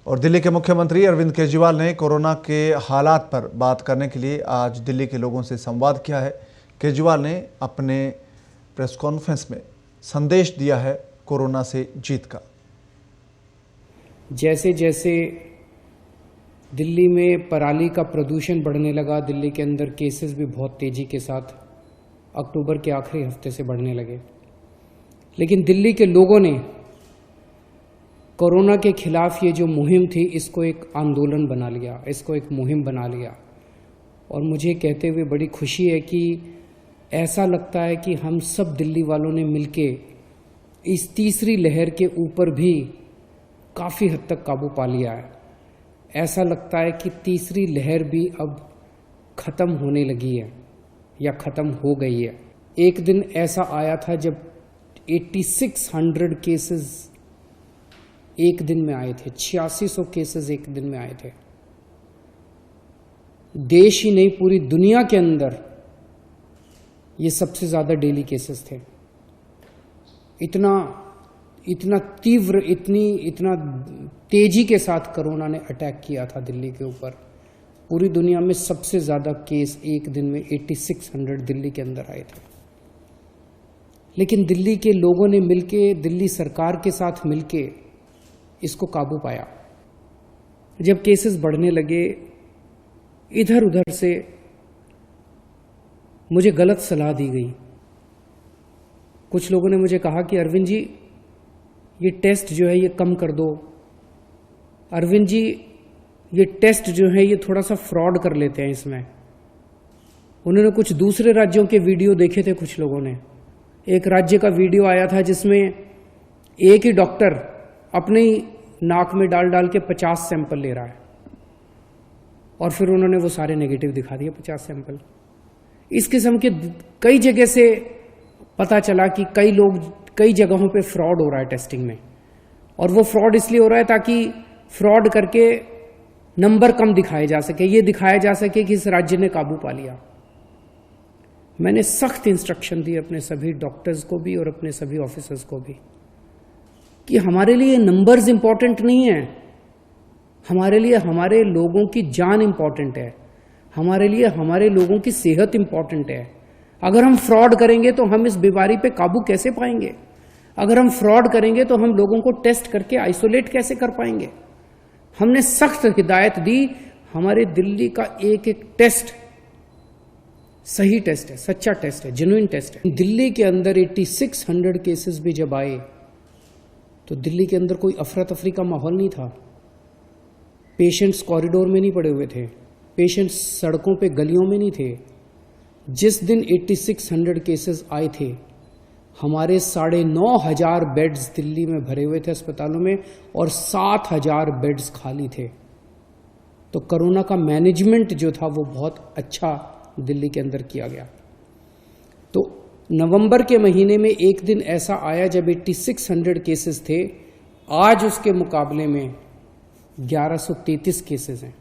और दिल्ली के मुख्यमंत्री अरविंद केजरीवाल ने कोरोना के हालात पर बात करने के लिए आज दिल्ली के लोगों से संवाद किया है। केजरीवाल ने अपने प्रेस कॉन्फ्रेंस में संदेश दिया है कोरोना से जीत का। जैसे जैसे दिल्ली में पराली का प्रदूषण बढ़ने लगा, दिल्ली के अंदर केसेस भी बहुत तेजी के साथ अक्टूबर के आखिरी हफ्ते से बढ़ने लगे। लेकिन दिल्ली के लोगों ने कोरोना के खिलाफ ये जो मुहिम थी, इसको एक आंदोलन बना लिया, इसको एक मुहिम बना लिया। और मुझे कहते हुए बड़ी खुशी है कि ऐसा लगता है कि हम सब दिल्ली वालों ने मिलके इस तीसरी लहर के ऊपर भी काफ़ी हद तक काबू पा लिया है। ऐसा लगता है कि तीसरी लहर भी अब ख़त्म होने लगी है या ख़त्म हो गई है। एक दिन ऐसा आया था जब 8600 केसेस एक दिन में आए थे, 8600 केसेस एक दिन में आए थे। देश ही नहीं, पूरी दुनिया के अंदर ये सबसे ज्यादा डेली केसेस थे। इतना तीव्र, इतना तेजी के साथ कोरोना ने अटैक किया था दिल्ली के ऊपर। पूरी दुनिया में सबसे ज्यादा केस एक दिन में 8600 दिल्ली के अंदर आए थे। लेकिन दिल्ली के लोगों ने मिलके, दिल्ली सरकार के साथ मिलके इसको काबू पाया। जब केसेस बढ़ने लगे, इधर उधर से मुझे गलत सलाह दी गई। कुछ लोगों ने मुझे कहा कि अरविंद जी, ये टेस्ट जो है ये कम कर दो। अरविंद जी, ये टेस्ट जो है ये थोड़ा सा फ्रॉड कर लेते हैं इसमें। उन्होंने कुछ दूसरे राज्यों के वीडियो देखे थे कुछ लोगों ने। एक राज्य का वीडियो आया था जिसमें एक ही डॉक्टर अपने ही नाक में डाल डाल के 50 सैंपल ले रहा है और फिर उन्होंने वो सारे नेगेटिव दिखा दिए 50 सैंपल। इस किस्म के कई जगह से पता चला कि कई जगहों पे फ्रॉड हो रहा है टेस्टिंग में। और वो फ्रॉड इसलिए हो रहा है ताकि फ्रॉड करके नंबर कम दिखाए जा सके, ये दिखाया जा सके कि इस राज्य ने काबू पा लिया। मैंने सख्त इंस्ट्रक्शन दी अपने सभी डॉक्टर्स को भी और अपने सभी ऑफिसर्स को भी कि हमारे लिए नंबर्स इंपॉर्टेंट नहीं है, हमारे लिए हमारे लोगों की जान इंपॉर्टेंट है, हमारे लिए हमारे लोगों की सेहत इंपॉर्टेंट है। अगर हम फ्रॉड करेंगे तो हम इस बीमारी पे काबू कैसे पाएंगे? अगर हम फ्रॉड करेंगे तो हम लोगों को टेस्ट करके आइसोलेट कैसे कर पाएंगे? हमने सख्त हिदायत दी। हमारे दिल्ली का एक एक टेस्ट सही टेस्ट है, सच्चा टेस्ट है, जेन्युइन टेस्ट है। दिल्ली के अंदर 8600 केसेस भी जब आए तो दिल्ली के अंदर कोई अफरा तफरी का माहौल नहीं था। पेशेंट्स कॉरिडोर में नहीं पड़े हुए थे, पेशेंट्स सड़कों पे गलियों में नहीं थे। जिस दिन 8600 केसेस आए थे, हमारे 9500 बेड्स दिल्ली में भरे हुए थे अस्पतालों में और 7000 बेड्स खाली थे। तो कोरोना का मैनेजमेंट जो था वो बहुत अच्छा दिल्ली के अंदर किया गया। तो नवंबर के महीने में एक दिन ऐसा आया जब 8600 केसेस थे। आज उसके मुकाबले में 1133 केसेस हैं।